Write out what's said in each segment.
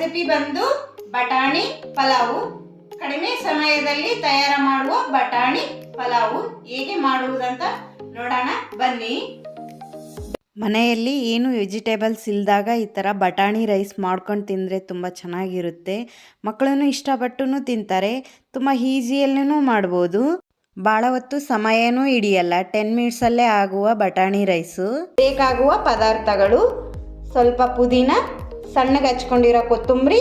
Recipe ಬಂದು ಬಟಾಣಿ ಪಲಾವು. ಕಡಿಮೆ ಸಮಯದಲ್ಲಿ ತಯಾರು ಮಾಡುವ ಬಟಾಣಿ ಪಲಾವು ಹೇಗೆ ಮಾಡುವುದಂತ ನೋಡೋಣ ಬನ್ನಿ. ಮನೆಯಲ್ಲಿ ಏನು ವೆಜಿಟೇಬಲ್ಸ್ ಇಲ್ಲದಾಗ ಈ ಥರ ಬಟಾಣಿ ರೈಸ್ ಮಾಡ್ಕೊಂಡು ತಿಂದರೆ ತುಂಬ ಚೆನ್ನಾಗಿರುತ್ತೆ. ಮಕ್ಕಳೂ ಇಷ್ಟಪಟ್ಟು ತಿಂತಾರೆ. ತುಂಬ ಈಸಿಯಲ್ಲೂ ಮಾಡ್ಬೋದು. ಭಾಳ ಹೊತ್ತು ಸಮಯನೂ ಹಿಡಿಯಲ್ಲ. 10 ಮಿನಿಟ್ಸಲ್ಲೇ ಆಗುವ ಬಟಾಣಿ ರೈಸು. ಬೇಕಾಗುವ ಪದಾರ್ಥಗಳು: ಸ್ವಲ್ಪ ಪುದೀನ, ಸಣ್ಣಗೆ ಹಚ್ಕೊಂಡಿರೋ ಕೊತ್ತಂಬರಿ,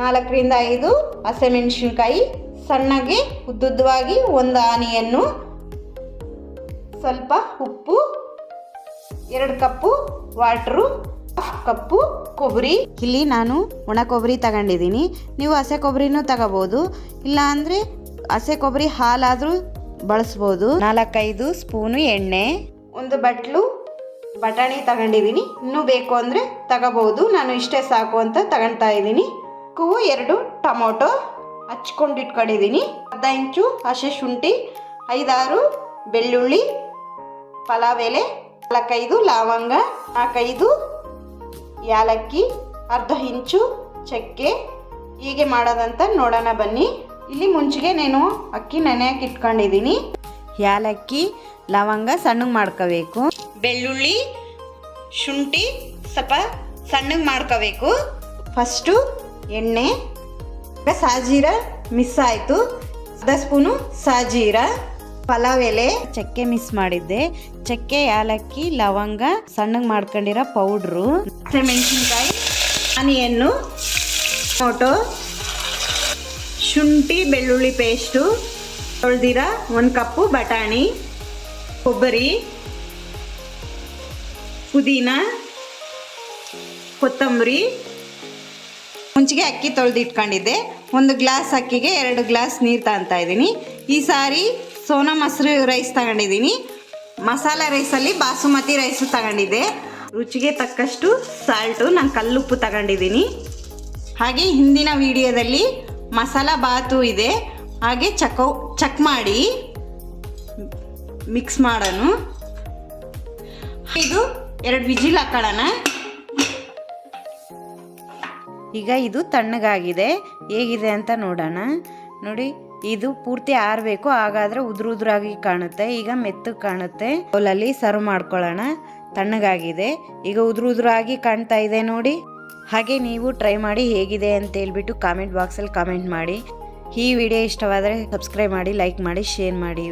4ರಿಂದ 5 ಹಸಿಮೆಣಸಿನ್ಕಾಯಿ, ಸಣ್ಣಗೆ ಉದ್ದುದ್ದವಾಗಿ ಒಂದು ಆನಿಯನ್ನು, ಸ್ವಲ್ಪ ಉಪ್ಪು, 2 ಕಪ್ಪು ವಾಟ್ರು, 1 ಕಪ್ಪು ಕೊಬ್ಬರಿ. ಇಲ್ಲಿ ನಾನು ಒಣ ಕೊಬ್ಬರಿ ತಗೊಂಡಿದ್ದೀನಿ. ನೀವು ಹಸೆ ಕೊಬ್ಬರಿನೂ ತಗೋಬೋದು, ಇಲ್ಲ ಅಂದರೆ ಹಸೆ ಕೊಬ್ಬರಿ ಹಾಲಾದರೂ ಬಳಸ್ಬೋದು. 4-5 ಸ್ಪೂನು ಎಣ್ಣೆ, 1 ಬಟ್ಲು ಬಟಾಣಿ ತಗೊಂಡಿದ್ದೀನಿ. ಇನ್ನೂ ಬೇಕು ಅಂದರೆ ತಗೋಬೋದು. ನಾನು ಇಷ್ಟೇ ಸಾಕು ಅಂತ ತಗೊಳ್ತಾ ಇದ್ದೀನಿ. 2 ಟೊಮೊಟೊ ಹಚ್ಕೊಂಡು ಇಟ್ಕೊಂಡಿದ್ದೀನಿ. 1/2 ಇಂಚು ಹಸಿ ಶುಂಠಿ, 5-6 ಬೆಳ್ಳುಳ್ಳಿ, ಪಲಾವ್ ಎಲೆ, 4-5 ಲವಂಗ, 4-5 ಏಲಕ್ಕಿ, 1/2 ಇಂಚು ಚಕ್ಕೆ. ಹೀಗೆ ಮಾಡೋದಂತ ನೋಡೋಣ ಬನ್ನಿ. ಇಲ್ಲಿ ಮುಂಚೆಗೆ ನಾನು ಅಕ್ಕಿ ನೆನೆಯಕ್ಕೆ ಇಟ್ಕೊಂಡಿದ್ದೀನಿ. ಏಲಕ್ಕಿ, ಲವಂಗ ಸಣ್ಣಗೆ ಮಾಡ್ಕೋಬೇಕು. ಬೆಳ್ಳುಳ್ಳಿ, ಶುಂಠಿ ಸ್ವಲ್ಪ ಸಣ್ಣಗೆ ಮಾಡ್ಕೋಬೇಕು. ಫಸ್ಟು ಎಣ್ಣೆ, ಸಾಜೀರ ಮಿಸ್ ಆಯಿತು, 1/2 ಸ್ಪೂನು ಸಾಜೀರ, ಪಲಾವ್ ಎಲೆ, ಚಕ್ಕೆ ಮಿಸ್ ಮಾಡಿದ್ದೆ. ಚಕ್ಕೆ, ಏಲಕ್ಕಿ, ಲವಂಗ ಸಣ್ಣಗೆ ಮಾಡ್ಕೊಂಡಿರೋ ಪೌಡ್ರು, ಹಸಿಮೆಣಸಿನ್ಕಾಯಿ, ಆನಿಯನ್ನು, ಟೊಮೊಟೊ, ಶುಂಠಿ ಬೆಳ್ಳುಳ್ಳಿ ಪೇಸ್ಟು, ತೊಳೆದಿರ 1 ಕಪ್ಪು ಬಟಾಣಿ, ಕೊಬ್ಬರಿ, ಪುದೀನ, ಕೊತ್ತಂಬರಿ. ಮುಂಚೆಗೆ ಅಕ್ಕಿ ತೊಳೆದಿಟ್ಕೊಂಡಿದ್ದೆ. 1 ಗ್ಲಾಸ್ ಅಕ್ಕಿಗೆ 2 ಗ್ಲಾಸ್ ನೀರು ತಗೊತಾ ಇದ್ದೀನಿ. ಈ ಸಾರಿ ಸೋನಾ ಮೊಸರು ರೈಸ್ ತಗೊಂಡಿದ್ದೀನಿ. ಮಸಾಲೆ ರೈಸಲ್ಲಿ ಬಾಸುಮತಿ ರೈಸು ತಗೊಂಡಿದ್ದೆ. ರುಚಿಗೆ ತಕ್ಕಷ್ಟು ಸಾಲ್ಟು, ನಾನು ಕಲ್ಲುಪ್ಪು ತಗೊಂಡಿದ್ದೀನಿ. ಹಾಗೆ ಹಿಂದಿನ ವಿಡಿಯೋದಲ್ಲಿ ಮಸಾಲ ಬಾತು ಇದೆ, ಹಾಗೆ ಚೆಕ್ ಮಾಡಿ ಮಿಕ್ಸ್ ಮಾಡೋಣ. ಇದು 2 ವಿಜಿಲ್ ಹಾಕೊಳ್ಳೋಣ. ಈಗ ಇದು ತಣ್ಣಗಾಗಿದೆ. ಹೇಗಿದೆ ಅಂತ ನೋಡೋಣ. ನೋಡಿ, ಇದು ಪೂರ್ತಿ ಆರಬೇಕು, ಹಾಗಾದರೆ ಉದುರಾಗಿ ಕಾಣುತ್ತೆ. ಈಗ ಮೆತ್ತಗೆ ಕಾಣುತ್ತೆ. ಬೌಲಲ್ಲಿ ಸರ್ವ್ ಮಾಡ್ಕೊಳ್ಳೋಣ. ತಣ್ಣಗಾಗಿದೆ. ಈಗ ಉದುರಾಗಿ ಕಾಣ್ತಾ ಇದೆ ನೋಡಿ. ಹಾಗೆ ನೀವು ಟ್ರೈ ಮಾಡಿ ಹೇಗಿದೆ ಅಂತ ಹೇಳ್ಬಿಟ್ಟು ಕಾಮೆಂಟ್ ಬಾಕ್ಸಲ್ಲಿ ಕಾಮೆಂಟ್ ಮಾಡಿ. ಈ ವಿಡಿಯೋ ಇಷ್ಟವಾದರೆ ಸಬ್ಸ್ಕ್ರೈಬ್ ಮಾಡಿ, ಲೈಕ್ ಮಾಡಿ, ಶೇರ್ ಮಾಡಿ.